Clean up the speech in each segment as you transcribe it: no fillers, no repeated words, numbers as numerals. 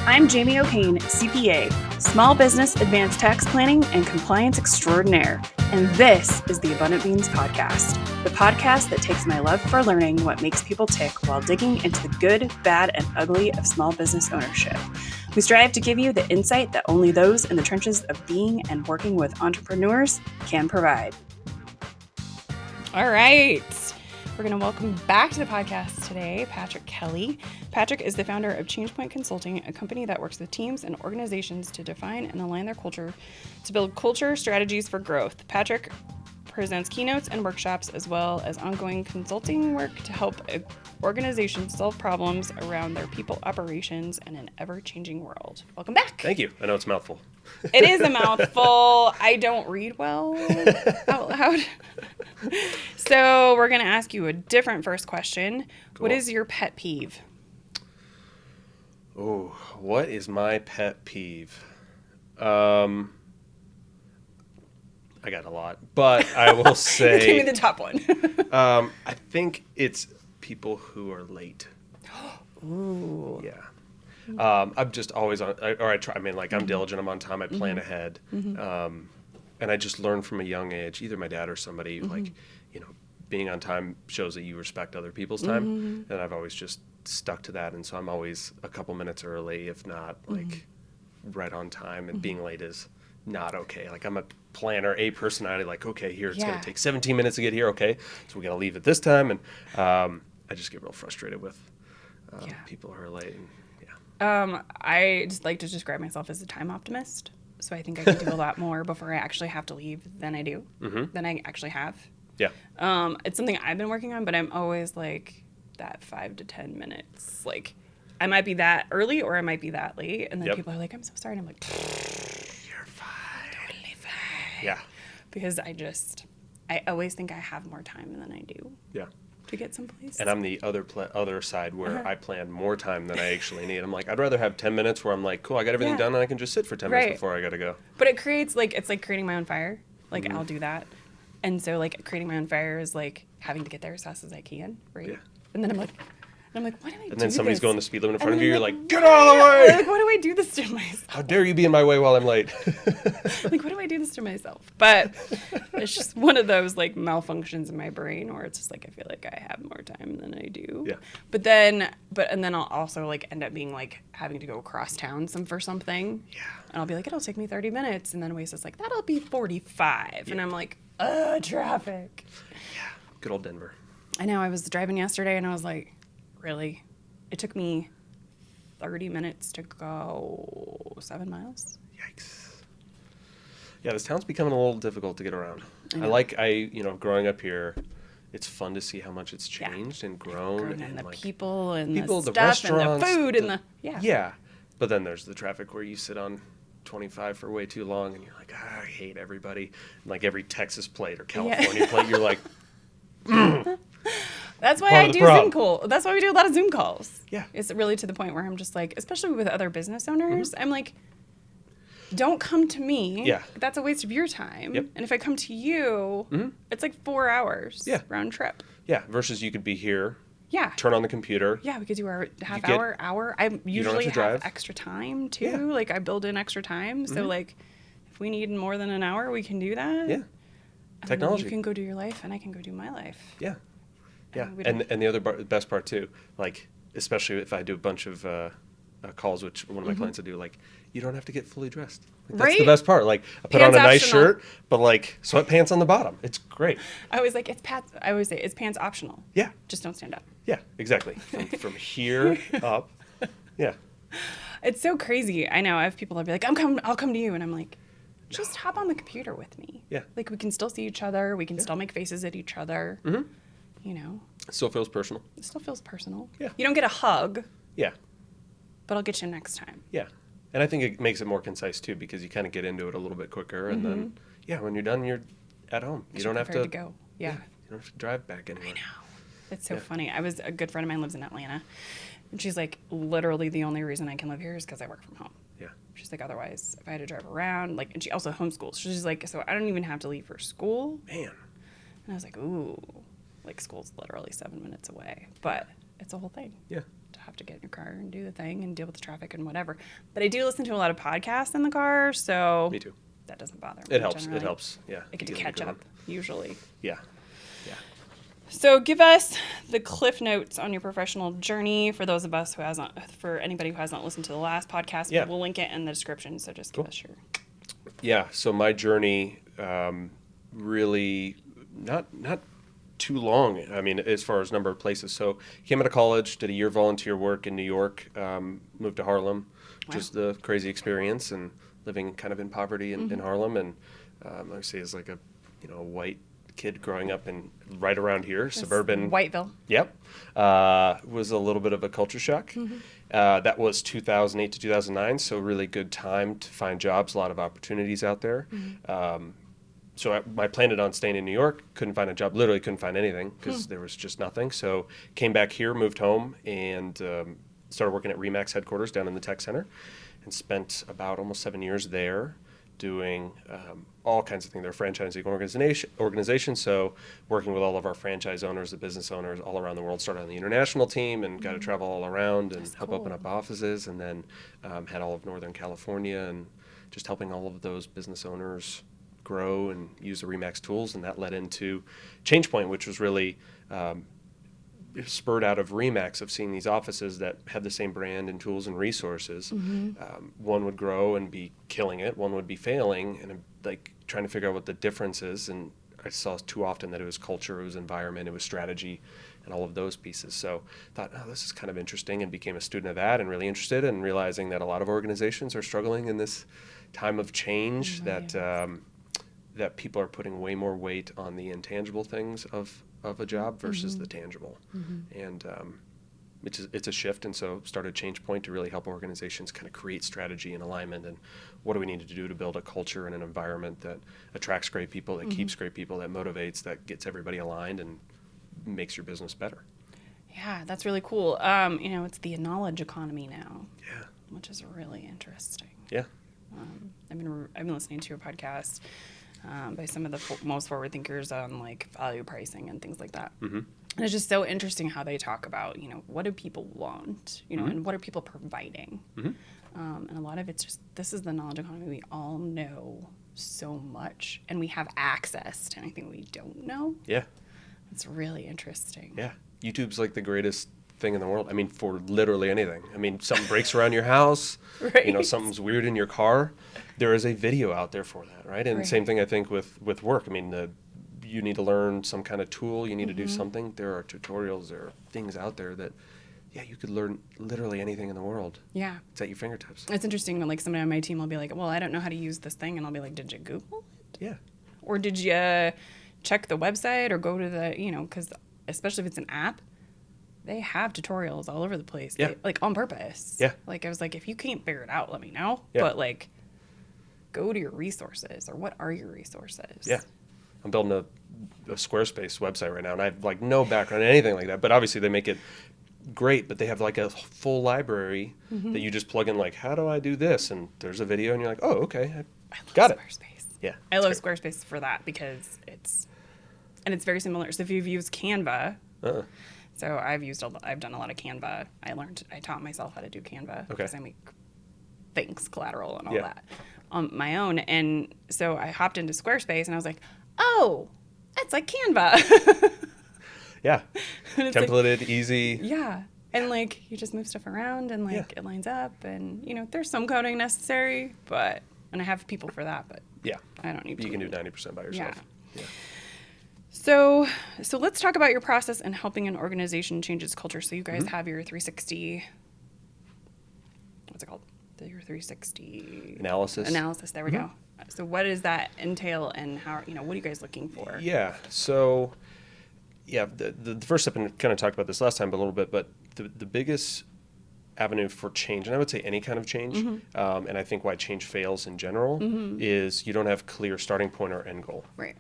I'm Jamie O'Kane, CPA, Small Business Advanced Tax Planning and Compliance Extraordinaire, and this is the Abundant Beans Podcast, the podcast that takes my love for learning what makes people tick while digging into the good, bad, and ugly of small business ownership. We strive to give you the insight that only those in the trenches of being and working with entrepreneurs can provide. All right. We're going to welcome back to the podcast today, Patrick Kelly. Patrick is the founder of ChangePoint Consulting, a company that works with teams and organizations to define and align their culture to build culture strategies for growth. Patrick presents keynotes and workshops as well as ongoing consulting work to help organizations solve problems around their people operations in an ever-changing world. Welcome back. Thank you. I know it's a mouthful. It is a mouthful. I don't read well out loud. So we're going to ask you a different first question. Cool. What is your pet peeve? Oh, what is my pet peeve? I got a lot, but I will say... Give me the top one. I think it's people who are late. Ooh. Yeah. I'm just always on, or I try, I mean, like, I'm diligent, I'm on time, I plan ahead. And I just learned from a young age, either my dad or somebody, like, you know, being on time shows that you respect other people's time. And I've always just stuck to that. And so I'm always a couple minutes early, if not, like, right on time. And being late is not okay. Like, I'm a planner, A personality, like, okay, here, it's going to take 17 minutes to get here. Okay. So we got to leave at this time. And I just get real frustrated with people who are late. And, I just like to describe myself as a time optimist. So I think I can do a lot more before I actually have to leave than I do, than I actually have. Yeah. It's something I've been working on, but I'm always like that 5 to 10 minutes. Like, I might be that early or I might be that late. And then people are like, I'm so sorry. And I'm like, you're fine. Totally fine. Yeah. Because I always think I have more time than I do. Yeah. To get someplace. And I'm the other side where I plan more time than I actually need. I'm like, I'd rather have 10 minutes where I'm like, cool, I got everything done and I can just sit for 10 minutes before I got to go. But it creates, like, it's like creating my own fire. Like, I'll do that. And so, like, creating my own fire is like having to get there as fast as I can, right? Yeah. And then I'm like, why do I do And then somebody's going the speed limit in front of you, you're like, get out of the way! Like, why do I do this to myself? How dare you be in my way while I'm late? Like, why do I do this to myself? But it's just one of those, like, malfunctions in my brain where it's just like, I feel like I have more time than I do. Yeah. And then I'll also, like, end up being, like, having to go across town for something. Yeah. And I'll be like, it'll take me 30 minutes. And then Oasis like, that'll be 45. Yeah. And I'm like, traffic. Yeah. Good old Denver. I know. I was driving yesterday and I was like, really? It took me 30 minutes to go 7 miles. Yikes. Yeah, this town's becoming a little difficult to get around. Growing up here, it's fun to see how much it's changed and grown. And the like, people and the stuff restaurants, and the food and the. Yeah. But then there's the traffic where you sit on 25 for way too long and you're like, I hate everybody. And like every Texas plate or California plate, you're like, That's why I do Zoom calls. That's why we do a lot of Zoom calls. Yeah. It's really to the point where I'm just like, especially with other business owners, I'm like, don't come to me. Yeah. That's a waste of your time. Yep. And if I come to you, it's like 4 hours round trip. Yeah. Versus you could be here. Yeah. Turn on the computer. Yeah, we could do our hour. I usually have extra time too. Yeah. Like I build in extra time. So like if we need more than an hour, we can do that. Yeah. Technology. You can go do your life and I can go do my life. Yeah. Yeah. And the other best part too, like, especially if I do a bunch of calls, which one of my clients will do, like, you don't have to get fully dressed. Like, that's the best part. Like, I put on a nice shirt, but like sweatpants on the bottom. It's great. I always say it's pants optional. Yeah. Just don't stand up. Yeah, exactly. From here up. Yeah. It's so crazy. I know. I have people that'll be like, I'll come to you. And I'm like, just hop on the computer with me. Yeah. Like, we can still see each other. We can still make faces at each other. You know. It still feels personal. It still feels personal. Yeah. You don't get a hug. Yeah. But I'll get you next time. Yeah. And I think it makes it more concise too, because you kind of get into it a little bit quicker. And then, when you're done, you're at home. You don't have to go. Yeah. You don't have to drive back anywhere. I know. It's so funny. A good friend of mine lives in Atlanta. And she's like, literally the only reason I can live here is because I work from home. Yeah. She's like, otherwise, if I had to drive around, like, and she also homeschools. She's like, so I don't even have to leave for school. Man. And I was like, ooh, like school's literally 7 minutes away. But it's a whole thing. Yeah. To have to get in your car and do the thing and deal with the traffic and whatever. But I do listen to a lot of podcasts in the car, so Me too. that doesn't bother me. It helps. Generally. It helps. Yeah. I get to You a catch good up, one. usually. Yeah. Yeah. So give us the cliff notes on your professional journey for those of us who hasn't, for anybody who hasn't listened to the last podcast. Yeah. We'll link it in the description, so just give us your... Yeah. So my journey, really not too long. I mean, as far as number of places. So came out of college, did a year volunteer work in New York, moved to Harlem, just the crazy experience and living kind of in poverty in Harlem. And I would say as like a, white kid growing up in right around here, suburban. Whiteville. Yep. Was a little bit of a culture shock. That was 2008 to 2009. So really good time to find jobs, a lot of opportunities out there. So I planned on staying in New York, couldn't find a job, literally couldn't find anything because there was just nothing. So came back here, moved home, and started working at Remax headquarters down in the tech center and spent about almost 7 years there doing all kinds of things. They're a franchising organization, so working with all of our franchise owners, the business owners all around the world. Started on the international team and got to travel all around and help open up offices, and then had all of Northern California and just helping all of those business owners grow and use the Remax tools, and that led into ChangePoint, which was really spurred out of Remax, of seeing these offices that had the same brand and tools and resources. One would grow and be killing it, one would be failing, and I'm like trying to figure out what the difference is. And I saw too often that it was culture, it was environment, it was strategy, and all of those pieces. So I thought, oh, this is kind of interesting, and became a student of that and really interested, and realizing that a lot of organizations are struggling in this time of change, that people are putting way more weight on the intangible things of a job versus the tangible. And it's a shift, and so started ChangePoint to really help organizations kind of create strategy and alignment, and what do we need to do to build a culture and an environment that attracts great people, that keeps great people, that motivates, that gets everybody aligned and makes your business better. Yeah, that's really cool. It's the knowledge economy now. Yeah. Which is really interesting. Yeah. I've been listening to a podcast by some of the most forward thinkers on like value pricing and things like that. And it's just so interesting how they talk about, what do people want, and what are people providing? And a lot of it's just, this is the knowledge economy. We all know so much, and we have access to anything we don't know. Yeah. It's really interesting. Yeah. YouTube's like the greatest thing in the world. I mean, for literally anything. I mean, something breaks around your house, Right. Something's weird in your car. There is a video out there for that, right? And same thing, I think, with work. I mean, you need to learn some kind of tool. You need to do something. There are tutorials. There are things out there that, you could learn literally anything in the world. Yeah. It's at your fingertips. It's interesting when like somebody on my team will be like, well, I don't know how to use this thing. And I'll be like, did you Google it? Yeah. Or did you check the website or go to the, because especially if it's an app, they have tutorials all over the place. Yeah. Like on purpose. Yeah. Like I was like, if you can't figure it out, let me know. Yeah. But like, go to your resources, or what are your resources? Yeah. I'm building a Squarespace website right now, and I have like no background in anything like that. But obviously they make it great, but they have like a full library that you just plug in, like, how do I do this? And there's a video, and you're like, oh, okay, I love got it. Squarespace. Yeah. I love Squarespace for that because it's very similar. So if you've used Canva, so I've done a lot of Canva. I taught myself how to do Canva because I make things, collateral and all that on my own. And so I hopped into Squarespace and I was like, oh, that's like Canva. Yeah. Templated, easy. Yeah. And like you just move stuff around and like it lines up, and there's some coding necessary, and I have people for that, but I don't need to. You can do 90% by yourself. Yeah. So let's talk about your process in helping an organization change its culture. So you guys have your 360, what's it called? Your 360 analysis. There we go. So what does that entail, and how, what are you guys looking for? Yeah. So the first step, and kind of talked about this last time a little bit, but the biggest avenue for change, and I would say any kind of change, and I think why change fails in general, is you don't have clear starting point or end goal. Right.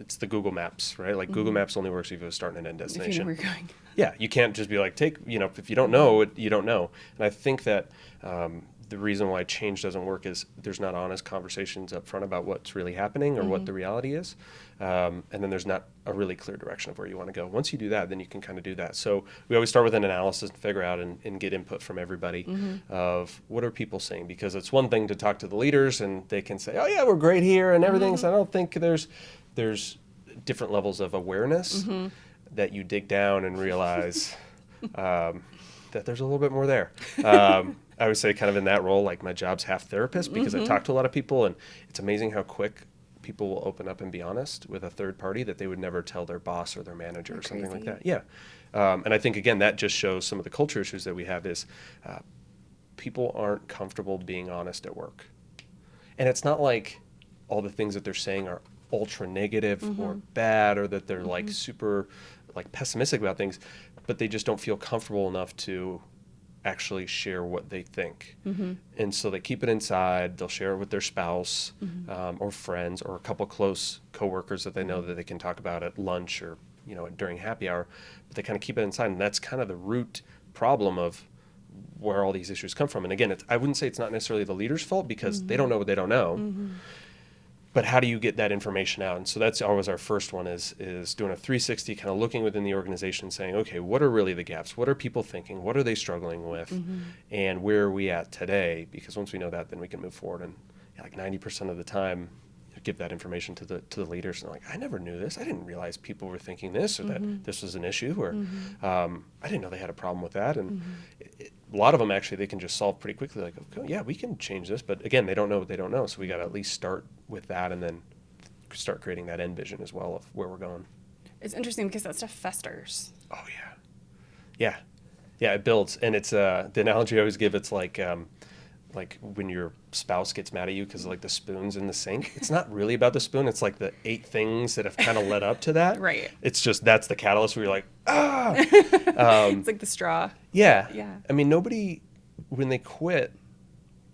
it's the Google Maps, right? Like Google Maps only works if you have a start and an end destination. If you know where you're going. Yeah, you can't just be like, if you don't know, you don't know. And I think that the reason why change doesn't work is there's not honest conversations up front about what's really happening or what the reality is. And then there's not a really clear direction of where you want to go. Once you do that, then you can kind of do that. So we always start with an analysis and figure out and get input from everybody of what are people saying? Because it's one thing to talk to the leaders and they can say, oh yeah, we're great here and everything. So I don't think there's different levels of awareness that you dig down and realize that there's a little bit more there. I would say kind of in that role, like my job's half therapist because I talk to a lot of people, and it's amazing how quick people will open up and be honest with a third party that they would never tell their boss or their manager or something like that. Yeah. And I think, again, that just shows some of the culture issues that we have is people aren't comfortable being honest at work. And it's not like all the things that they're saying are ultra negative or bad, or that they're like super like pessimistic about things, but they just don't feel comfortable enough to actually share what they think. And so they keep it inside. They'll share it with their spouse or friends or a couple close coworkers that they know that they can talk about at lunch or during happy hour, but they kind of keep it inside. And that's kind of the root problem of where all these issues come from. And again, I wouldn't say it's not necessarily the leader's fault because they don't know what they don't know. But how do you get that information out? And so that's always our first one is doing a 360, kind of looking within the organization, saying, okay, what are really the gaps? What are people thinking? What are they struggling with? And where are we at today? Because once we know that, then we can move forward. And like 90% of the time, give that information to the leaders. And like, I never knew this. I didn't realize people were thinking this or that this was an issue, or I didn't know they had a problem with that. And a lot of them actually they can just solve pretty quickly. Like, okay, yeah, we can change this. But again, they don't know what they don't know. So we got to at least start with that and then start creating that end vision as well of where we're going. It's interesting because that stuff festers. Oh yeah, it builds. And it's the analogy I always give. It's like when your spouse gets mad at you because like the spoon's in the sink. It's not really about the spoon. It's like the 8 things that have kind of led up to that. Right. It's just that's the catalyst where you're like, It's like the straw. Yeah. Yeah. I mean, nobody, when they quit,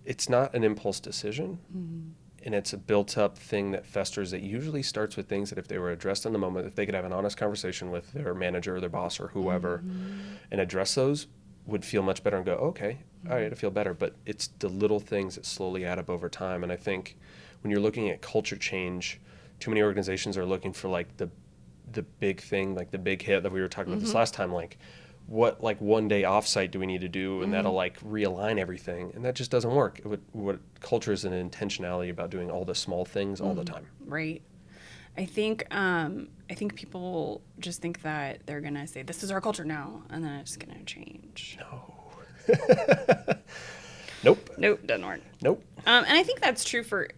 it's not an impulse decision. And it's a built-up thing that festers that usually starts with things that if they were addressed in the moment, if they could have an honest conversation with their manager or their boss or whoever and address those, would feel much better and go, okay, all right, I feel better. But it's the little things that slowly add up over time. And I think when you're looking at culture change, too many organizations are looking for like the big thing, like the big hit that we were talking about this last time, like what like one day offsite do we need to do and that'll like realign everything. And that just doesn't work. What culture is an intentionality about doing all the small things all the time. Right. I think people just think that they're going to say, this is our culture now, and then it's going to change. No. Nope. Nope, doesn't work. Nope. And I think that's true for,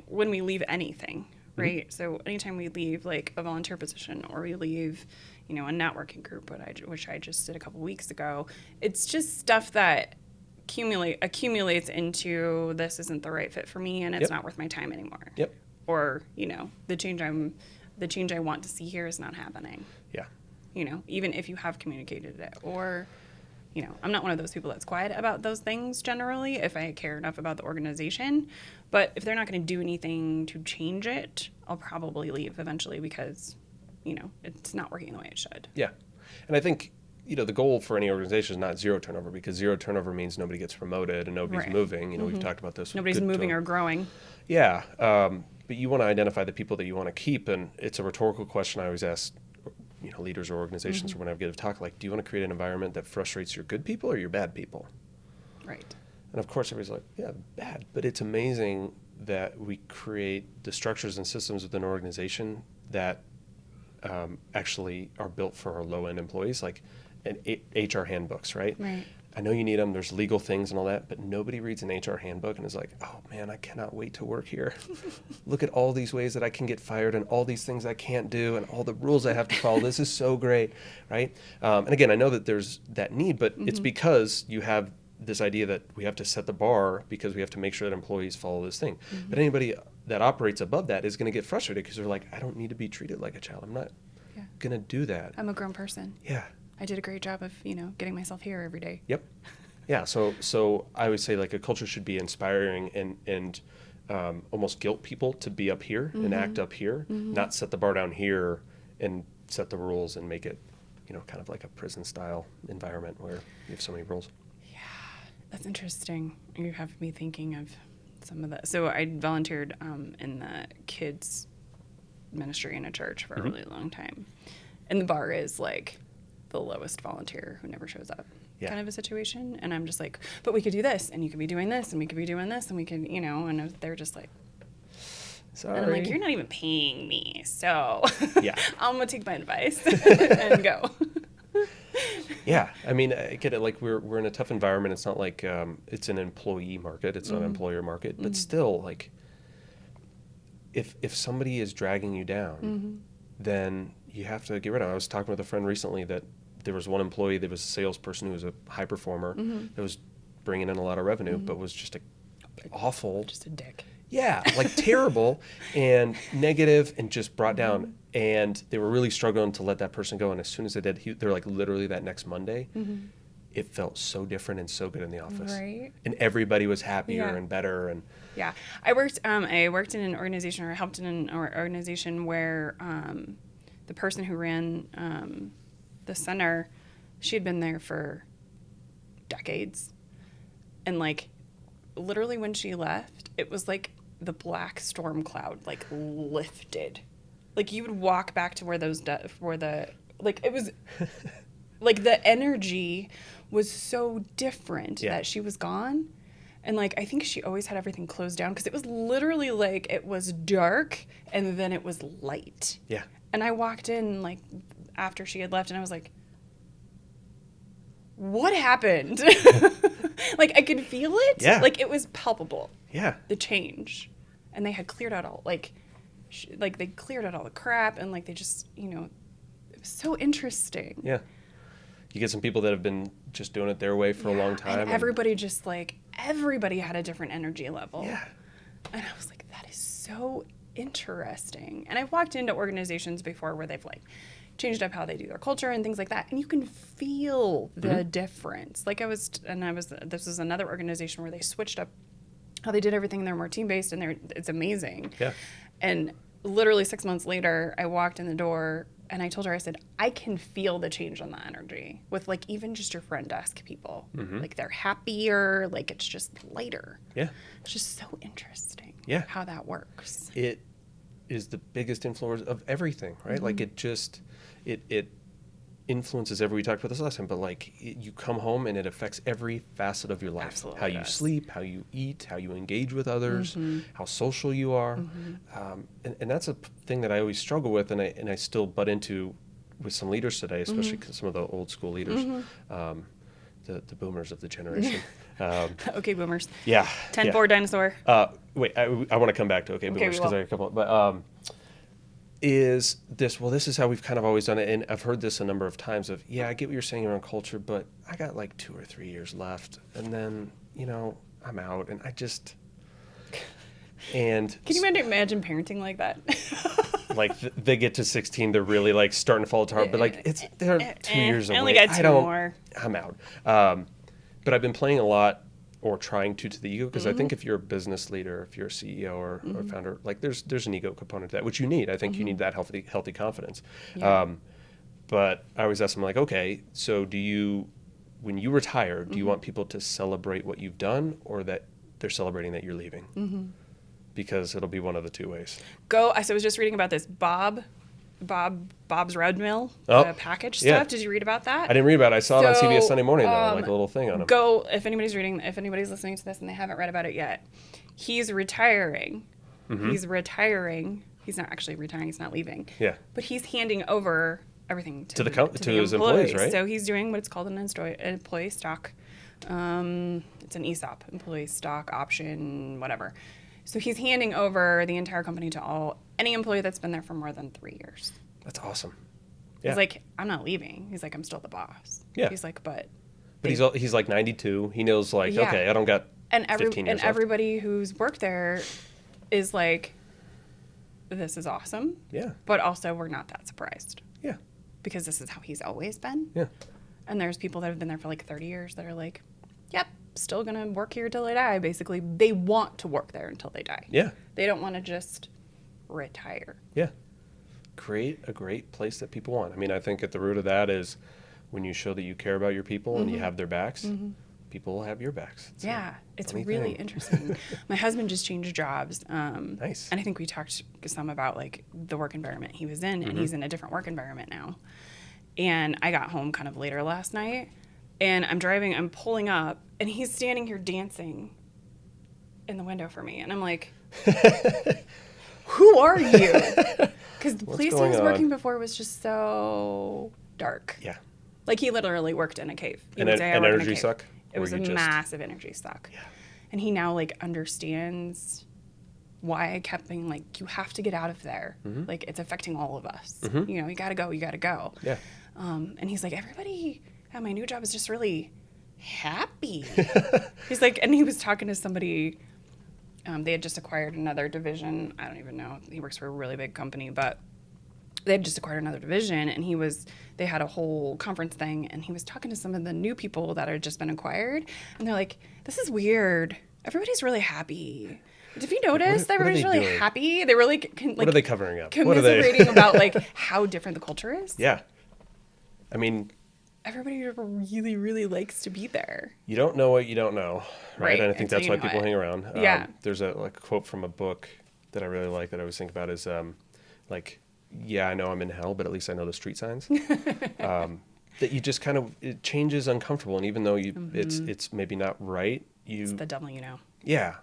when we leave anything, right? So anytime we leave like a volunteer position or we leave, a networking group, which I just did a couple weeks ago, it's just stuff that accumulates into this isn't the right fit for me and it's not worth my time anymore. Yep. Or, the change I want to see here is not happening. Yeah. Even if you have communicated it. Or, I'm not one of those people that's quiet about those things generally if I care enough about the organization. But if they're not going to do anything to change it, I'll probably leave eventually because, it's not working the way it should. Yeah. And I think, the goal for any organization is not zero turnover, because zero turnover means nobody gets promoted and nobody's moving. We've talked about this. Nobody's moving or growing. Yeah. But you want to identify the people that you want to keep. And it's a rhetorical question I always ask, leaders or organizations or when I give a talk, like, do you want to create an environment that frustrates your good people or your bad people? Right. And of course, everybody's like, yeah, bad. But it's amazing that we create the structures and systems within an organization that actually are built for our low-end employees, like HR handbooks, right? Right. I know you need them. There's legal things and all that, but nobody reads an HR handbook and is like, oh man, I cannot wait to work here. Look at all these ways that I can get fired and all these things I can't do and all the rules I have to follow. This is so great, right? And again, I know that there's that need, but it's because you have this idea that we have to set the bar because we have to make sure that employees follow this thing. But anybody that operates above that is going to get frustrated because they're like, I don't need to be treated like a child. I'm not going to do that. I'm a grown person. Yeah. I did a great job of, getting myself here every day. Yep. Yeah. So I would say like a culture should be inspiring and almost guilt people to be up here and act up here, not set the bar down here and set the rules and make it, kind of like a prison style environment where you have so many rules. Yeah, that's interesting. You have me thinking of some of that. So I volunteered in the kids ministry in a church for a really long time. And the bar is like the lowest volunteer who never shows up kind of a situation. And I'm just like, but we could do this, and you could be doing this, and we could be doing this, and we could, and they're just like, sorry. And I'm like, you're not even paying me, so yeah, I'm going to take my advice and go. Yeah, I mean, I get it. Like we're in a tough environment. It's not like it's an employee market. It's not an employer market. But still, like, if somebody is dragging you down, then you have to get rid of it. I was talking with a friend recently that there was one employee that was a salesperson who was a high performer that was bringing in a lot of revenue, but was just awful. Just a dick. Yeah, like terrible and negative and just brought down. And they were really struggling to let that person go. And as soon as they did, they're like literally that next Monday, it felt so different and so good in the office. Right. And everybody was happier and better. And yeah, I worked in an organization, or helped in an organization where the person who ran the center, she had been there for decades. And like literally when she left, it was like the black storm cloud like lifted. Like you would walk back to where like it was like the energy was so different that she was gone. And like I think she always had everything closed down because it was literally like it was dark and then it was light. Yeah. And I walked in like after she had left and I was like, what happened? Like I could feel it. Yeah. Like it was palpable. Yeah. The change. And they had cleared out all they cleared out all the crap and like they just, it was so interesting. Yeah. You get some people that have been just doing it their way for a long time. And everybody just like, everybody had a different energy level. Yeah. And I was like, that is so interesting. And I've walked into organizations before where they've like changed up how they do their culture and things like that. And you can feel the difference. Like this was another organization where they switched up how they did everything. They're more team-based and it's amazing. Yeah. And literally 6 months later, I walked in the door and I told her, I said, I can feel the change on the energy with like even just your front desk people. Like they're happier, like it's just lighter. Yeah. It's just so interesting how that works. It is the biggest influence of everything, right? Like it just, it influences we talked about this last time, but like you come home and it affects every facet of your life. Absolutely how you sleep, how you eat, how you engage with others, how social you are. And that's a thing that I always struggle with and I still butt into with some leaders today, especially some of the old school leaders, the boomers of the generation. Okay, boomers. Yeah. 10-4 dinosaur. Wait, I want to come back to boomers because I have a couple, but is this, well, this is how we've kind of always done it. And I've heard this a number of times of, I get what you're saying around culture, but I got like 2 or 3 years left. And then, I'm out and I just, and. Can you imagine parenting like that? Like they get to 16, they're really like starting to fall apart, but like they're 2 years away. I only got 2 more. I'm out. But I've been playing a lot or trying to the ego, because I think if you're a business leader, if you're a CEO or founder, like there's an ego component to that, which you need. I think you need that healthy confidence. Yeah. But I always ask them like, okay, so when you retire, do you want people to celebrate what you've done or that they're celebrating that you're leaving? Because it'll be one of the two ways. I was just reading about this. Bob's Red Mill package stuff. Yeah. Did you read about that? I didn't read about it. I saw it on CBS Sunday Morning, though, like a little thing on it. If anybody's listening to this and they haven't read about it yet, he's retiring. He's retiring. He's not actually retiring. He's not leaving. Yeah. But he's handing over everything to his employees, right? So he's doing what's called an employee stock. It's an ESOP, employee stock option, whatever. So he's handing over the entire company to any employee that's been there for more than 3 years. That's awesome. Yeah. He's like, I'm not leaving. He's like, I'm still the boss. Yeah. He's like, but he's like 92. He knows like, okay, I don't got 15 years left. Everybody who's worked there is like, this is awesome. Yeah. But also we're not that surprised. Yeah. Because this is how he's always been. Yeah. And there's people that have been there for like 30 years that are like, yep, still going to work here till they die. Basically, they want to work there until they die. Yeah. They don't want to just retire. Yeah. Create a great place that people want. I mean, I think at the root of that is when you show that you care about your people and you have their backs, people will have your backs. It's really interesting. My husband just changed jobs. Nice. And I think we talked some about like the work environment he was in, and he's in a different work environment now. And I got home kind of later last night, and I'm pulling up, and he's standing here dancing in the window for me. And I'm like, who are you? Because the place he was working before was just so dark. Yeah. Like he literally worked in a cave. An energy suck? It was a massive energy suck. Yeah. And he now like understands why I kept being like, you have to get out of there. Like it's affecting all of us. You know, you gotta go. Yeah. And he's like, everybody at my new job is just really happy. He's like, and he was talking to somebody. They had just acquired another division. I don't even know. He works for a really big company, but they had just acquired another division, and they had a whole conference thing, and he was talking to some of the new people that had just been acquired, and they're like, this is weird. Everybody's really happy. Have you noticed that everybody's really happy? They really what are they covering up? Commiserating about like how different the culture is. Yeah. I mean, everybody really, really likes to be there. You don't know what you don't know, right? And I think that's why people hang around. Yeah. There's a quote from a book that I really like that I always think about is yeah, I know I'm in hell, but at least I know the street signs. That you just kind of, it changes uncomfortable, and even though it's maybe not right, it's the devil you know. Yeah.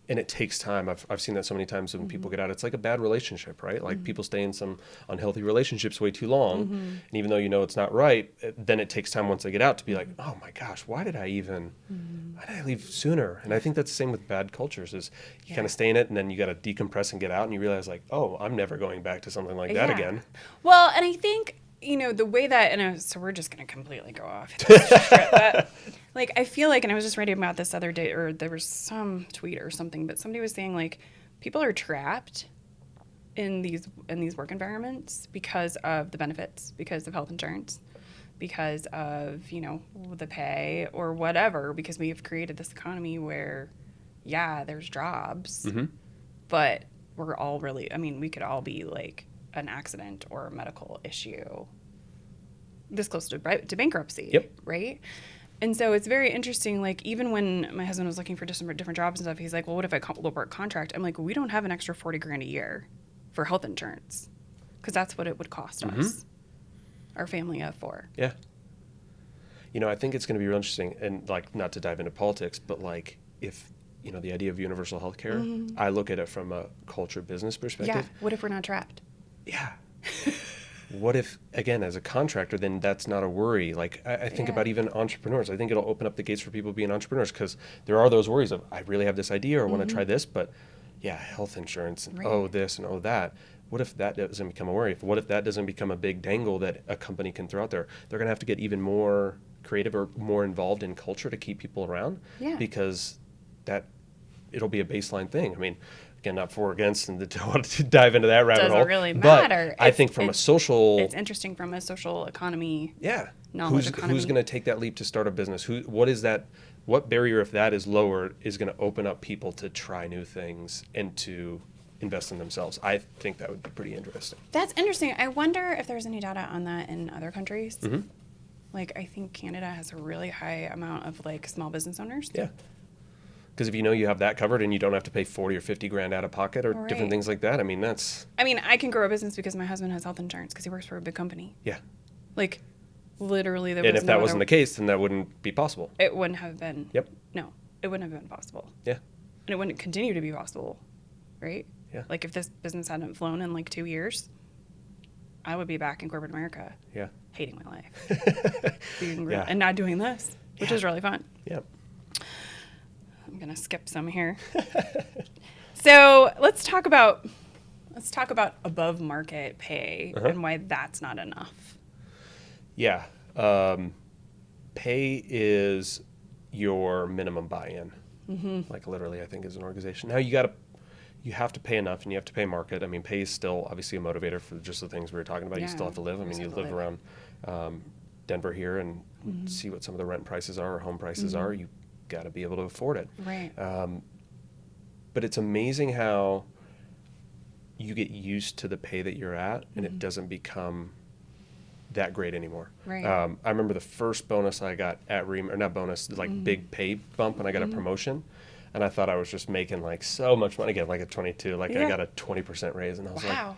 And it takes time. I've seen that so many times when people get out. It's like a bad relationship, right? Like people stay in some unhealthy relationships way too long. And even though you know it's not right, then it takes time once they get out to be like, oh my gosh, why did I leave sooner? And I think that's the same with bad cultures is you kind of stay in it and then you got to decompress and get out and you realize like, oh, I'm never going back to something like that again. Well, and I think, you know, the way that, and so we're just going to completely go off. But, like, I feel like, and I was just reading about this other day, or there was some tweet or something, but somebody was saying, like, people are trapped in these work environments because of the benefits, because of health insurance, because of, you know, the pay or whatever, because we have created this economy where, yeah, there's jobs, but we're all really, I mean, we could all be, like, an accident or a medical issue this close to bankruptcy, right? And so it's very interesting, like, even when my husband was looking for different jobs and stuff, he's like, well, what if I work contract? I'm like, we don't have an extra $40,000 a year for health insurance because that's what it would cost us, our family of 4. Yeah. You know, I think it's going to be real interesting, and, like, not to dive into politics, but, like, if, you know, the idea of universal health care, I look at it from a culture business perspective. Yeah, what if we're not trapped? Yeah. What if, again, as a contractor, then that's not a worry? Like, I think about even entrepreneurs. I think it'll open up the gates for people being entrepreneurs because there are those worries of, I really have this idea or want to try this, but yeah, health insurance and oh this and oh that. What if that doesn't become a worry? What if that doesn't become a big dangle that a company can throw out there? They're going to have to get even more creative or more involved in culture to keep people around because it'll be a baseline thing. I mean, again, not for or against, and don't want to dive into that rabbit hole. Doesn't really matter. But I think from a social... It's interesting from a social economy. Yeah. Knowledge economy. Who's going to take that leap to start a business? What barrier, if that is lowered, is going to open up people to try new things and to invest in themselves? I think that would be pretty interesting. That's interesting. I wonder if there's any data on that in other countries. Like, I think Canada has a really high amount of, like, small business owners. Yeah. Because if you know you have that covered and you don't have to pay 40 or 50 grand out of pocket or different things like that, I mean, that's... I mean, I can grow a business because my husband has health insurance because he works for a big company. Yeah. Like, literally, and if that wasn't the case, then that wouldn't be possible. It wouldn't have been. Yep. No, it wouldn't have been possible. Yeah. And it wouldn't continue to be possible, right? Yeah. Like, if this business hadn't flown in, like, 2 years, I would be back in corporate America. Yeah. Hating my life. And not doing this, which is really fun. Yeah. I'm going to skip some here. So let's talk about above market pay and why that's not enough. Yeah. Pay is your minimum buy-in. Like literally, I think, as an organization. Now you have to pay enough and you have to pay market. I mean, pay is still obviously a motivator for just the things we were talking about. You still have to live. I mean, you live around Denver here and see what some of the rent prices are or home prices are, you got to be able to afford it. Right. But it's amazing how you get used to the pay that you're at and it doesn't become that great anymore. Right. I remember the first bonus I got at or not bonus, like big pay bump when I got a promotion. And I thought I was just making like so much money. Again, like at 22, like I got a 20% raise and I was like,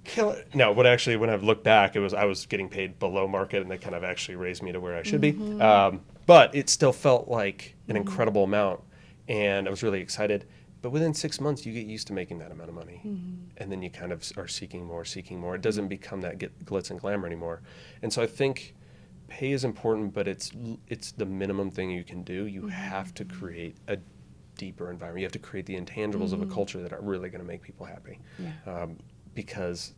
kill it. No, but actually when I've looked back, I was getting paid below market and they kind of actually raised me to where I should be. But it still felt like an incredible amount and I was really excited. But within 6 months, you get used to making that amount of money. And then you kind of are seeking more. It doesn't become that glitz and glamour anymore. And so I think pay is important, but it's the minimum thing you can do. You have to create a deeper environment. You have to create the intangibles of a culture that are really going to make people happy. Because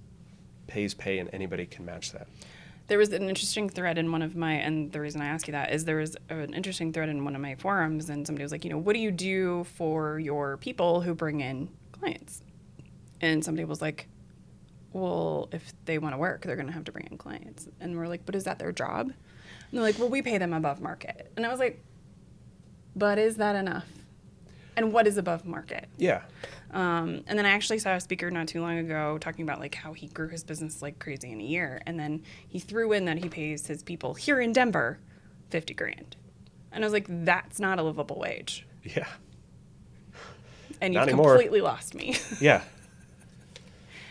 pay is pay and anybody can match that. There was an interesting thread in one of my, and the reason I ask you that is there was an interesting thread in one of my forums and somebody was like, what do you do for your people who bring in clients? And somebody was like, well, if they want to work, they're going to have to bring in clients. And we're like, but is that their job? And they're like, well, we pay them above market. And I was like, but is that enough? And what is above market? Yeah. And then I actually saw a speaker not too long ago talking about like how he grew his business like crazy in a year. And then he threw in that he pays his people here in Denver $50,000. And I was like, that's not a livable wage. Yeah. And you've completely lost me. Yeah.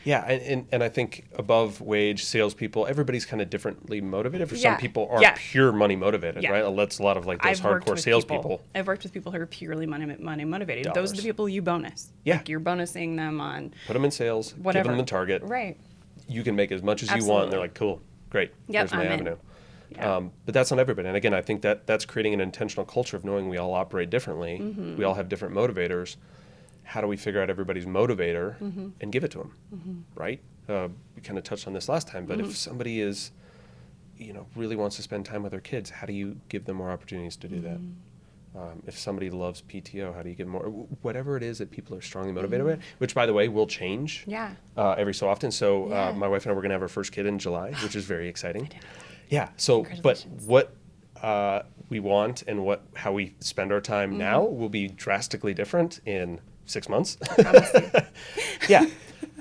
Yeah, and I think above wage salespeople, everybody's kind of differently motivated. For some people are pure money motivated, right? That's a lot of like those hardcore salespeople. I've worked with people who are purely money motivated. Those are the people you bonus. Yeah. Like you're bonusing them on. Put them in sales, whatever. give them the target. Right. You can make as much as you want. And they're like, cool, great, here's my avenue. Yeah. But that's not everybody. And again, I think that's creating an intentional culture of knowing we all operate differently. We all have different motivators. How do we figure out everybody's motivator and give it to them, right? We kind of touched on this last time, but if somebody is, really wants to spend time with their kids, how do you give them more opportunities to do that? If somebody loves PTO, how do you give more? Whatever it is that people are strongly motivated by, which, by the way, will change every so often. So my wife and I, we're going to have our first kid in July, which is very exciting. Yeah. So, but what we want and how we spend our time now will be drastically different in 6 months. Yeah.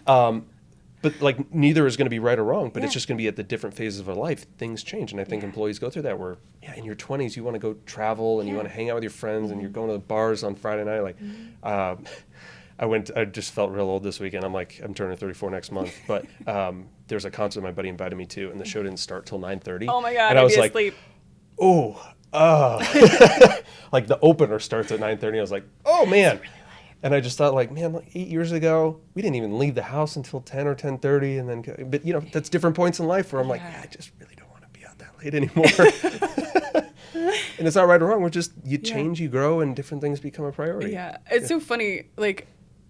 But like neither is going to be right or wrong, but it's just going to be at the different phases of our life. Things change. And I think employees go through that where, in your 20s, you want to go travel and you want to hang out with your friends and you're going to the bars on Friday night. Like, I just felt real old this weekend. I'm turning 34 next month, but there's a concert my buddy invited me to and the show didn't start till 9:30. Oh my God. And I was like, asleep. like the opener starts at 9:30. I was like, oh man. And I just thought, like 8 years ago, we didn't even leave the house until 10 or 10:30, and then, but that's different points in life where I'm like, I just really don't want to be out that late anymore. And it's not right or wrong. We're just you change, you grow, and different things become a priority. Yeah, it's so funny. Like,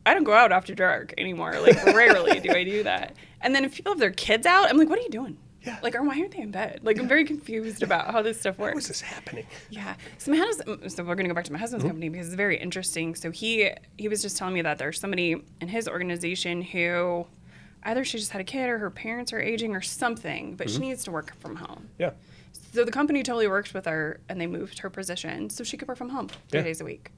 I don't go out after dark anymore. Like, rarely do I do that. And then if people have their kids out, I'm like, what are you doing? Yeah. Like, or why aren't they in bed? Like, I'm very confused about how this stuff works. How is this happening? Yeah. So we're going to go back to my husband's company because it's very interesting. So he was just telling me that there's somebody in his organization who either she just had a kid or her parents are aging or something, but she needs to work from home. Yeah. So the company totally worked with her and they moved her position so she could work from home 3 days a week.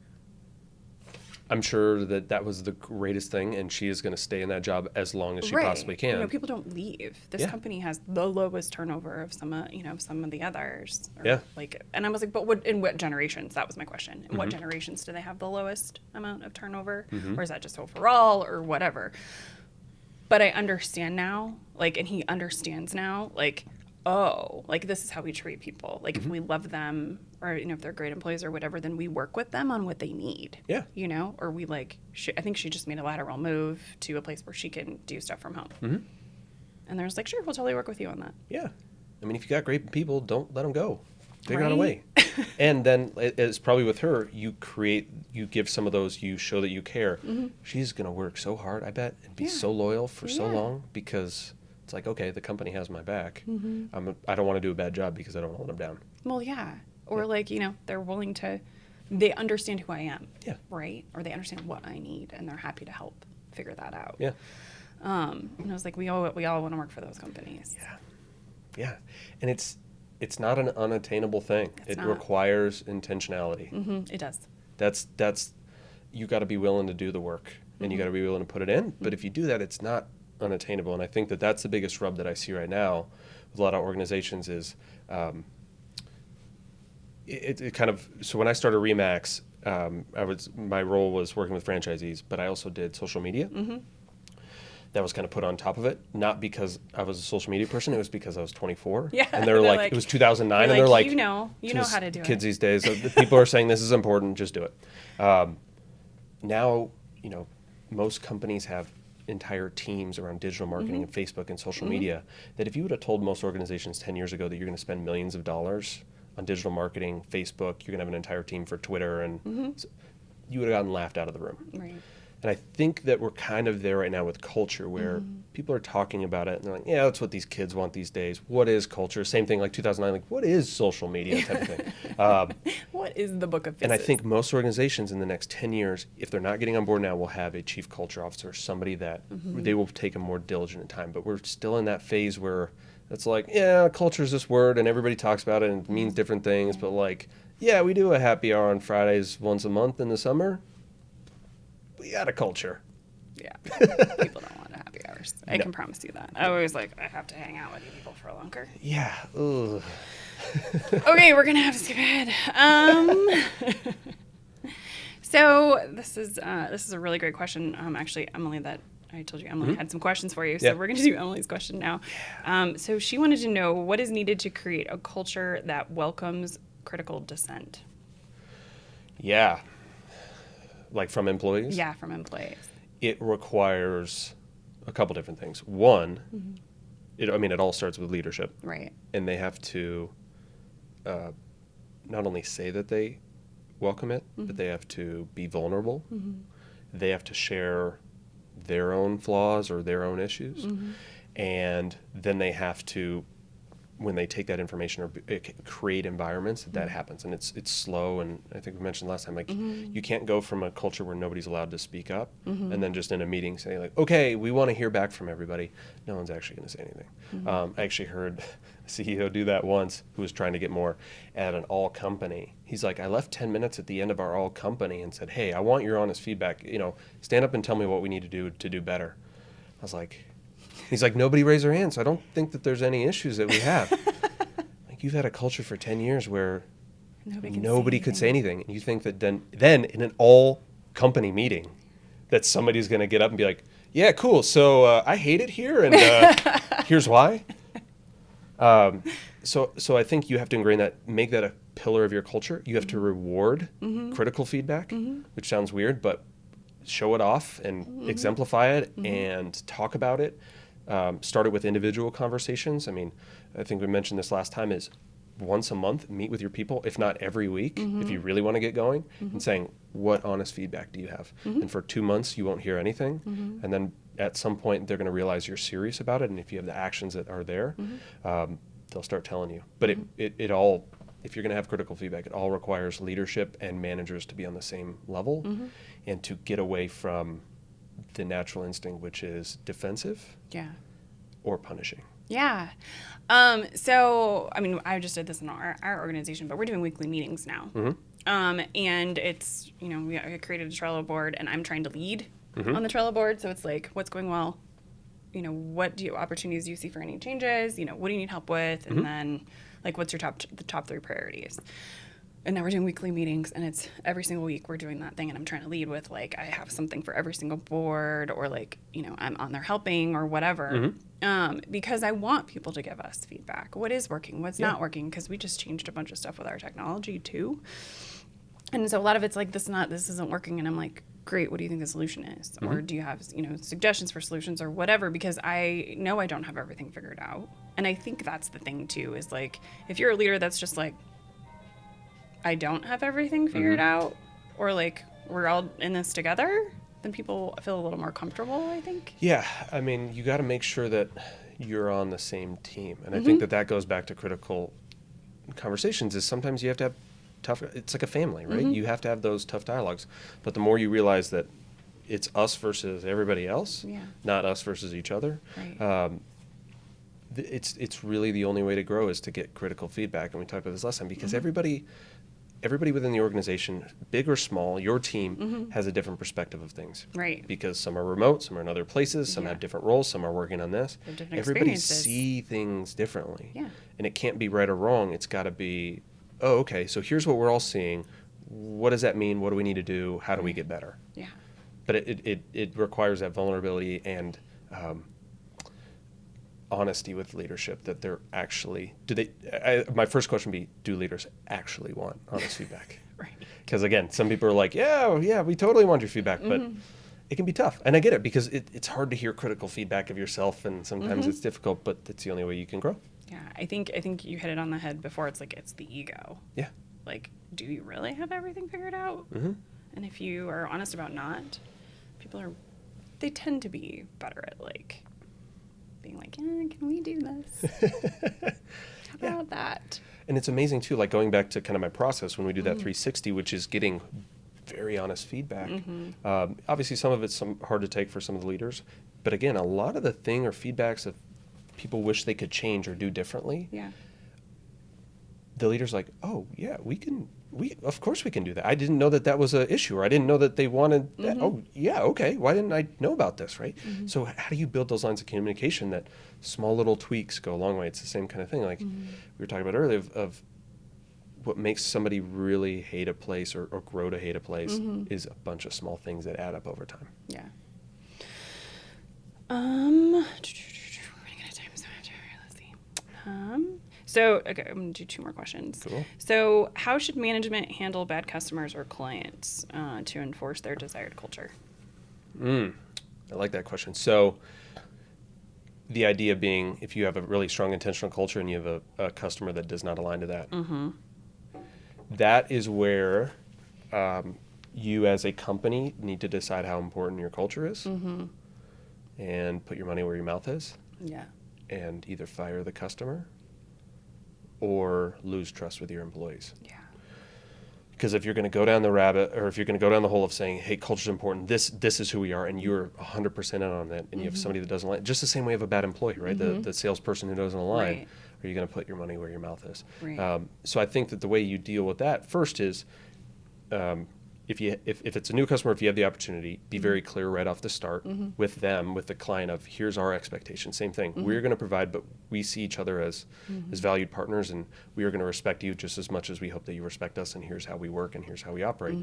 I'm sure that was the greatest thing, and she is going to stay in that job as long as she possibly can. People don't leave. This company has the lowest turnover of some of the others. And I was like, in what generations? That was my question. In what generations do they have the lowest amount of turnover, or is that just overall, or whatever? But I understand now, and he understands now, this is how we treat people. Like, if we love them, or, if they're great employees or whatever, then we work with them on what they need. Yeah. Or we, I think she just made a lateral move to a place where she can do stuff from home. And they're just like, sure, we'll totally work with you on that. Yeah. I mean, if you got great people, don't let them go. Figure out a way. And then, it's probably with her, you give some of those, you show that you care. She's going to work so hard, I bet, and be so loyal for so long because... It's like, okay, the company has my back. I don't want to do a bad job because I don't want to let them down. Well, yeah. Or they're willing to, they understand who I am. Yeah. Right? Or they understand what I need and they're happy to help figure that out. Yeah. And I was like, we all want to work for those companies. Yeah. Yeah. And it's not an unattainable thing. It requires intentionality. It does. That's you got to be willing to do the work, and you got to be willing to put it in. But if you do that, it's not unattainable. And I think that that's the biggest rub that I see right now with a lot of organizations is it kind of. So when I started Remax, my role was working with franchisees, but I also did social media. That was kind of put on top of it, not because I was a social media person. It was because I was 24. Yeah, and they're like, it was 2009, and they're like, you know how to do kids it. these days, people are saying this is important, just do it. Now, most companies have entire teams around digital marketing and Facebook and social media. That if you would have told most organizations 10 years ago that you're going to spend millions of dollars on digital marketing, Facebook, you're going to have an entire team for Twitter, and you would have gotten laughed out of the room. Right. And I think that we're kind of there right now with culture where people are talking about it and they're like, yeah, that's what these kids want these days. What is culture? Same thing like 2009, like what is social media type of thing. What is the book of And I faces? think most organizations in the next 10 years, if they're not getting on board now, will have a chief culture officer, somebody that they will take a more diligent time. But we're still in that phase where it's like, yeah, culture is this word and everybody talks about it and it means different things. But like, yeah, we do a happy hour on Fridays once a month in the summer. We got a culture. Yeah. People don't want happy hours. I can promise you that. I always I have to hang out with you people for longer. Yeah. Ugh. Okay, we're going to have to skip ahead. So this is a really great question. Actually, Emily, I told you Emily had some questions for you. So we're going to do Emily's question now. So she wanted to know what is needed to create a culture that welcomes critical dissent. Yeah. Like from employees? Yeah, from employees. It requires a couple different things. One, it all starts with leadership. Right. And they have to not only say that they welcome it, but they have to be vulnerable. They have to share their own flaws or their own issues. And then they have to, when they take that information or create environments that happens, and it's slow. And I think we mentioned last time, you can't go from a culture where nobody's allowed to speak up and then just in a meeting say like, okay, we want to hear back from everybody. No one's actually going to say anything. I actually heard a CEO do that once who was trying to get more at an all company. He's like, I left 10 minutes at the end of our all company and said, hey, I want your honest feedback. Stand up and tell me what we need to do better. I was like, he's like, nobody raised their hand, so I don't think that there's any issues that we have. Like, you've had a culture for 10 years where nobody could say anything. And you think that then in an all-company meeting that somebody's going to get up and be like, yeah, cool, so I hate it here, and here's why. So I think you have to ingrain that, make that a pillar of your culture. You have to reward critical feedback, which sounds weird, but show it off and exemplify it and talk about it. Start it with individual conversations. I mean, I think we mentioned this last time is once a month, meet with your people, if not every week, if you really want to get going, and saying, what honest feedback do you have? And for 2 months, you won't hear anything. And then at some point, they're going to realize you're serious about it. And if you have the actions that are there, they'll start telling you. But it all, if you're going to have critical feedback, it all requires leadership and managers to be on the same level and to get away from the natural instinct, which is defensive or punishing. Yeah. So, I mean, I just did this in our organization, but we're doing weekly meetings now. And it's, I created a Trello board and I'm trying to lead on the Trello board. So it's like, what's going well? What opportunities do you see for any changes? What do you need help with? And then like, what's the top 3 priorities? And now we're doing weekly meetings, and it's every single week we're doing that thing, and I'm trying to lead with, like, I have something for every single board, or, like, I'm on there helping or whatever, because I want people to give us feedback. What is working? What's not working? Because we just changed a bunch of stuff with our technology, too. And so a lot of it's like, this isn't working, and I'm like, great, what do you think the solution is? Or do you have, suggestions for solutions or whatever? Because I know I don't have everything figured out. And I think that's the thing, too, is, like, if you're a leader that's just, like, I don't have everything figured out, or like we're all in this together, then people feel a little more comfortable, I think. Yeah, I mean, you got to make sure that you're on the same team. And I think that goes back to critical conversations is sometimes you have to have tough, it's like a family, right? You have to have those tough dialogues. But the more you realize that it's us versus everybody else, not us versus each other, it's really the only way to grow is to get critical feedback. And we talked about this last time, because everybody within the organization, big or small, your team has a different perspective of things. Right. Because some are remote, some are in other places, some have different roles, some are working on this. Everybody see things differently. Yeah. And it can't be right or wrong. It's got to be, oh, okay, so here's what we're all seeing. What does that mean? What do we need to do? How do we get better? Yeah. But it requires that vulnerability and honesty with leadership, that they're actually, my first question would be, do leaders actually want honest feedback? Right. Because again, some people are like, yeah, we totally want your feedback, but it can be tough. And I get it, because it's hard to hear critical feedback of yourself, and sometimes it's difficult, but it's the only way you can grow. Yeah, I think you hit it on the head before. It's like, it's the ego. Yeah. Like, do you really have everything figured out? And if you are honest about not, they tend to be better at like being like, can we do this? How about that? And it's amazing too, like going back to kind of my process when we do that 360, which is getting very honest feedback. Obviously, some of it's hard to take for some of the leaders, but again, a lot of the thing or feedbacks that people wish they could change or do differently. Yeah. The leader's like, oh yeah, of course we can do that. I didn't know that was an issue, or I didn't know that they wanted that. Oh yeah, okay. Why didn't I know about this, right? So how do you build those lines of communication that small little tweaks go a long way? It's the same kind of thing. Like we were talking about earlier of what makes somebody really hate a place or grow to hate a place is a bunch of small things that add up over time. Yeah. We're running out of time, so let's see. So, okay, I'm going to do 2 more questions. Cool. So, how should management handle bad customers or clients to enforce their desired culture? I like that question. So, the idea being, if you have a really strong intentional culture and you have a customer that does not align to that, that is where you as a company need to decide how important your culture is and put your money where your mouth is. Yeah. And either fire the customer or lose trust with your employees. Yeah. Because if you're going to go down the if you're going to go down the hole of saying, hey, culture's important, this is who we are, and you're 100% in on it, and you have somebody that doesn't align, just the same way of a bad employee, right? The salesperson who doesn't align, are you going to put your money where your mouth is? Right. So I think that the way you deal with that first is, if it's a new customer, if you have the opportunity, be very clear right off the start with them, with the client of, here's our expectation. Same thing. We're going to provide, but we see each other as valued partners, and we are going to respect you just as much as we hope that you respect us, and here's how we work and here's how we operate.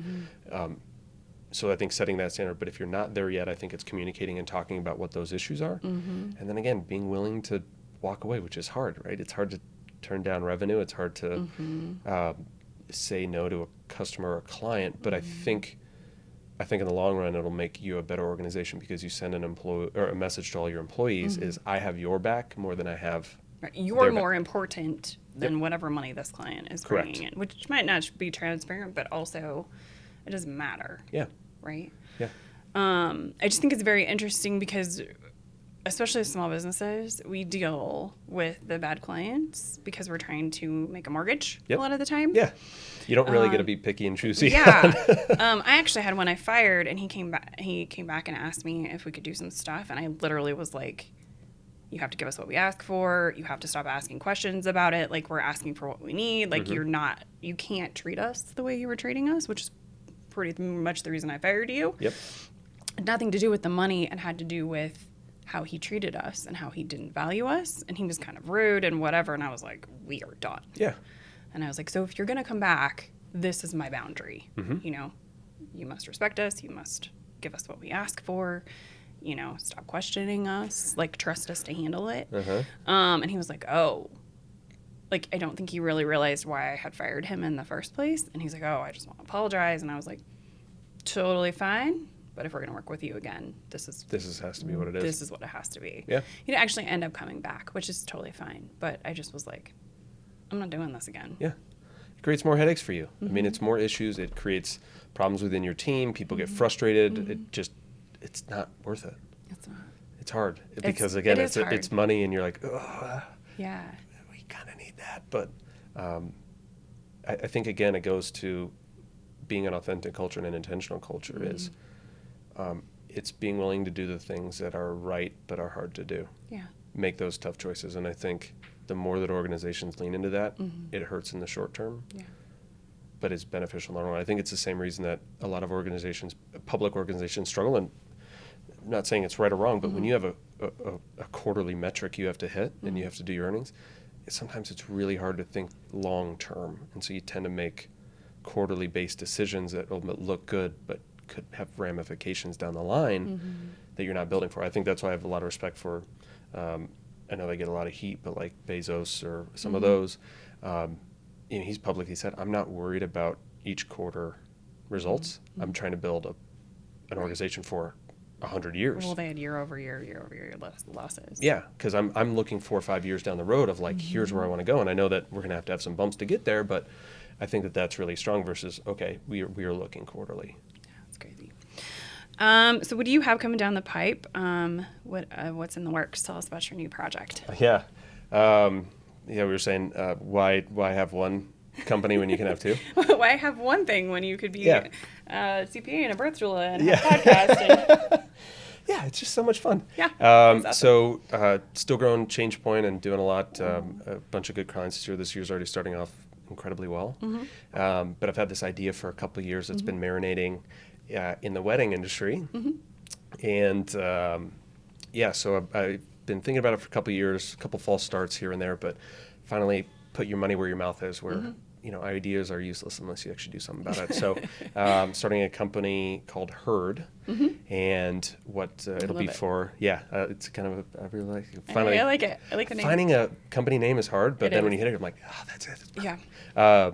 So I think setting that standard, but if you're not there yet, I think it's communicating and talking about what those issues are. And then again, being willing to walk away, which is hard, right? It's hard to turn down revenue. It's hard to say no to a customer or a client, but I think in the long run it'll make you a better organization, because you send a message to all your employees is, I have your back more than I have. Right. You're more important than whatever money this client is bringing in, which might not be transparent, but also it doesn't matter. Yeah. Right. Yeah. I just think it's very interesting because, especially as small businesses, we deal with the bad clients because we're trying to make a mortgage a lot of the time. Yeah. You don't really get to be picky and choosy. Yeah. I actually had one I fired, and he came back and asked me if we could do some stuff. And I literally was like, you have to give us what we ask for. You have to stop asking questions about it. Like, we're asking for what we need. Like, you can't treat us the way you were treating us, which is pretty much the reason I fired you. Yep. It had nothing to do with the money. It had to do with how he treated us and how he didn't value us, and he was kind of rude and whatever, and I was like, we are done. Yeah. And I was like, so if you're going to come back, this is my boundary. You know, you must respect us, you must give us what we ask for, you know, stop questioning us, like, trust us to handle it. And he was like, oh, like, I don't think he really realized why I had fired him in the first place. And he's like, oh, I just want to apologize. And I was like, totally fine. But if we're going to work with you again, this has to be what it is. This is what it has to be. Yeah. He'd actually end up coming back, which is totally fine. But I just was like, I'm not doing this again. Yeah. It creates more headaches for you. I mean, it's more issues. It creates problems within your team. People get frustrated. It's not worth it. It's not. It's hard because, again, it's money, and you're like, oh, yeah, we kind of need that. But I think, again, it goes to being an authentic culture and an intentional culture is it's being willing to do the things that are right but are hard to do. Yeah. make those tough choices. And I think the more that organizations lean into that, it hurts in the short term, but it's beneficial in the long run. I think it's the same reason that a lot of organizations, public organizations, struggle. And I'm not saying it's right or wrong, but when you have a quarterly metric you have to hit and you have to do your earnings, sometimes it's really hard to think long term. And so you tend to make quarterly based decisions that will look good but could have ramifications down the line that you're not building for. I think that's why I have a lot of respect for, I know they get a lot of heat, but like Bezos or some of those, he's publicly said, I'm not worried about each quarter results. I'm trying to build an organization for 100 years. Well, they had year over year losses. Yeah, because I'm looking 4 or 5 years down the road of like, here's where I want to go. And I know that we're going to have some bumps to get there, but I think that that's really strong versus, okay, we are looking quarterly. That's crazy. So what do you have coming down the pipe? What's in the works? Tell us about your new project. Yeah. We were saying, why have one company when you can have two? Why have one thing when you could be a CPA and a birth doula and have a podcast? And yeah, it's just so much fun. Yeah. Awesome. So still growing Change Point and doing a lot, a bunch of good clients this year. This year's already starting off incredibly well. But I've had this idea for a couple of years that's been marinating in the wedding industry. And so I've been thinking about it for a couple of years, a couple false starts here and there, but finally put your money where your mouth is, where ideas are useless unless you actually do something about it. So starting a company called Herd, and what it'll be for, it's kind of I really like it. Finally, I like it. I like the name. Finding a company name is hard, but then when you hit it, I'm like, that's it. Yeah.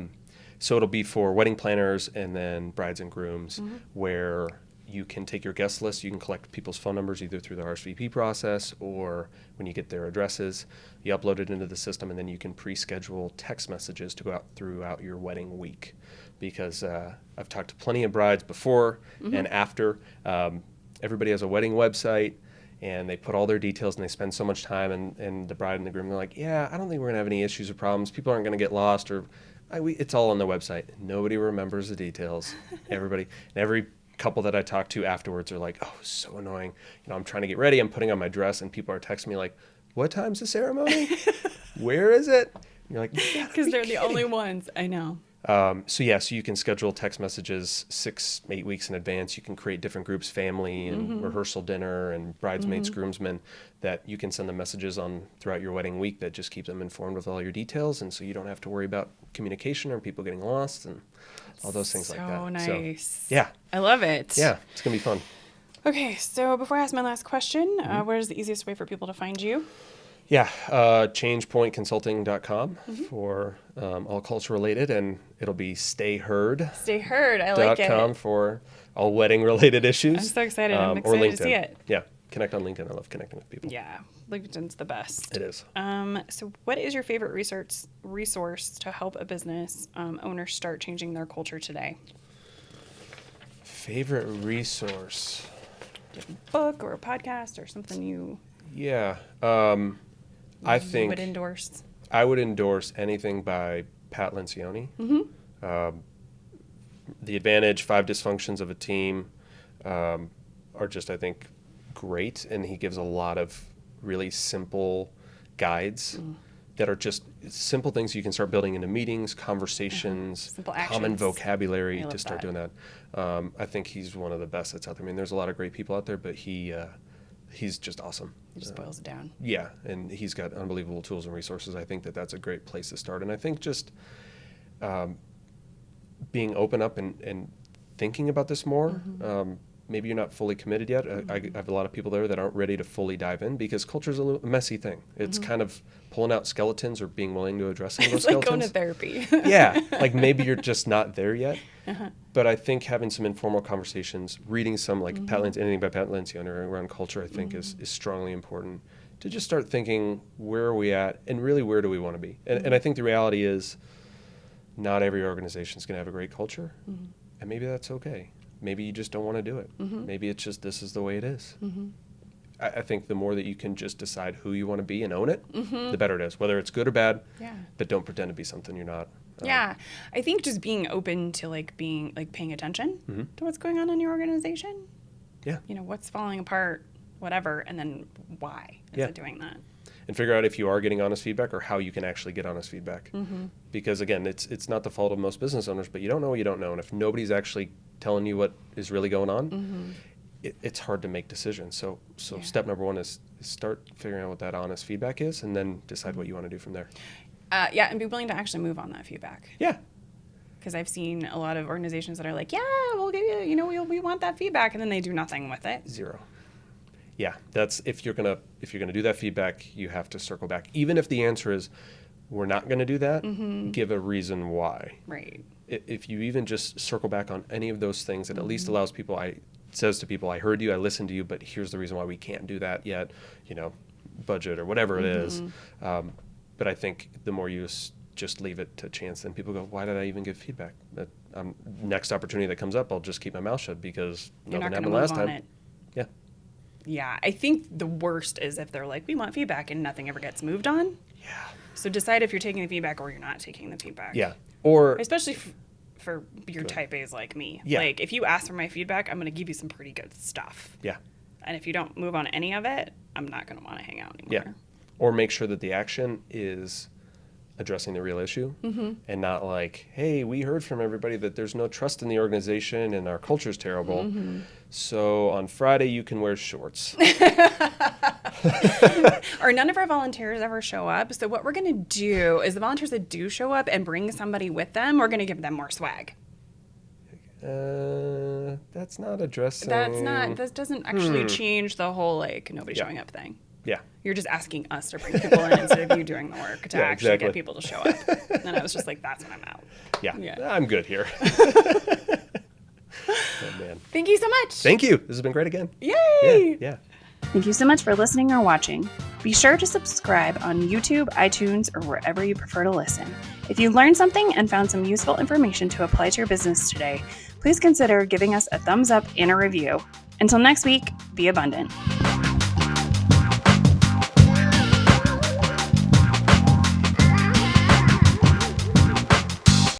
So it'll be for wedding planners and then brides and grooms, where you can take your guest list, you can collect people's phone numbers either through the RSVP process or when you get their addresses, you upload it into the system, and then you can pre-schedule text messages to go out throughout your wedding week. Because I've talked to plenty of brides before and after. Everybody has a wedding website, and they put all their details, and they spend so much time, and the bride and the groom, they're like, I don't think we're going to have any issues or problems. People aren't going to get lost, or it's all on the website. Nobody remembers the details. Every couple that I talk to afterwards are like, oh, so annoying. I'm trying to get ready. I'm putting on my dress, and people are texting me like, what time's the ceremony? Where is it? And you're like, because they're the only ones. I know. So you can schedule text messages 6-8 weeks in advance. You can create different groups, family and rehearsal dinner and bridesmaids, groomsmen, that you can send them messages on throughout your wedding week that just keep them informed with all your details. And so you don't have to worry about communication or people getting lost and all those things like that. So nice. So, I love it. Yeah, it's going to be fun. Okay, so before I ask my last question, where's the easiest way for people to find you? Yeah, changepointconsulting.com for all culture related, and it'll be stayheard. Stayheard, I like it. For all wedding related issues. I'm so excited. I'm excited to see it. Yeah, connect on LinkedIn. I love connecting with people. Yeah, LinkedIn's the best. It is. So what is your favorite resource to help a business owner start changing their culture today? Favorite resource? A book or a podcast or something you... Yeah. I think would endorse. I would endorse anything by Pat Lencioni. The Advantage, 5 Dysfunctions of a Team are just, I think, great, and he gives a lot of really simple guides that are just simple things you can start building into meetings, conversations, common vocabulary to start doing that. I think he's one of the best that's out there. I mean, there's a lot of great people out there, but he's just awesome. He just boils it down. Yeah, and he's got unbelievable tools and resources. I think that's a great place to start. And I think just being open up and thinking about this more. Maybe you're not fully committed yet. I have a lot of people there that aren't ready to fully dive in because culture is a messy thing. It's kind of pulling out skeletons or being willing to address some of those skeletons. It's like going to therapy. Yeah, like maybe you're just not there yet. But I think having some informal conversations, reading some like anything by Pat Lencioni around culture, I think is strongly important to just start thinking, where are we at and really where do we want to be? And I think the reality is not every organization is going to have a great culture, and maybe that's okay. Maybe you just don't want to do it. Maybe it's just this is the way it is. I think the more that you can just decide who you want to be and own it, the better it is, whether it's good or bad. Yeah. But don't pretend to be something you're not. Yeah. I think just being open to paying attention to what's going on in your organization. Yeah. What's falling apart, whatever, and then why is it doing that? and figure out if you are getting honest feedback or how you can actually get honest feedback. Because again, it's not the fault of most business owners, but you don't know what you don't know. And if nobody's actually telling you what is really going on, it's hard to make decisions. So step number one is start figuring out what that honest feedback is, and then decide what you want to do from there. And be willing to actually move on that feedback. Yeah. Because I've seen a lot of organizations that are like, yeah, we'll give you, we want that feedback, and then they do nothing with it. Zero. Yeah, that's if you're gonna do that feedback, you have to circle back. Even if the answer is we're not gonna do that, give a reason why. Right. If you even just circle back on any of those things, it at least allows people. Says to people, I heard you, I listened to you, but here's the reason why we can't do that yet. Budget or whatever it is. But I think the more you just leave it to chance, then people go, why did I even give feedback? That next opportunity that comes up, I'll just keep my mouth shut because nothing happened last time. It. Yeah. Yeah, I think the worst is if they're like, we want feedback and nothing ever gets moved on. Yeah. So decide if you're taking the feedback or you're not taking the feedback. Yeah. Or especially for your type A's like me. Yeah. Like if you ask for my feedback, I'm going to give you some pretty good stuff. Yeah. And if you don't move on any of it, I'm not going to want to hang out anymore. Yeah. Or make sure that the action is addressing the real issue and not like, hey, we heard from everybody that there's no trust in the organization and our culture's terrible. So on Friday you can wear shorts. Or none of our volunteers ever show up. So what we're going to do is the volunteers that do show up and bring somebody with them, we're going to give them more swag. That's not addressing. That doesn't actually change the whole nobody showing up thing. Yeah. You're just asking us to bring people in instead of you doing the work to actually get people to show up. And I was just like, that's when I'm out. Yeah. I'm good here. Oh, man. Thank you so much. Thank you. This has been great again. Yay. Yeah. Thank you so much for listening or watching. Be sure to subscribe on YouTube, iTunes, or wherever you prefer to listen. If you learned something and found some useful information to apply to your business today, please consider giving us a thumbs up and a review. Until next week, be abundant.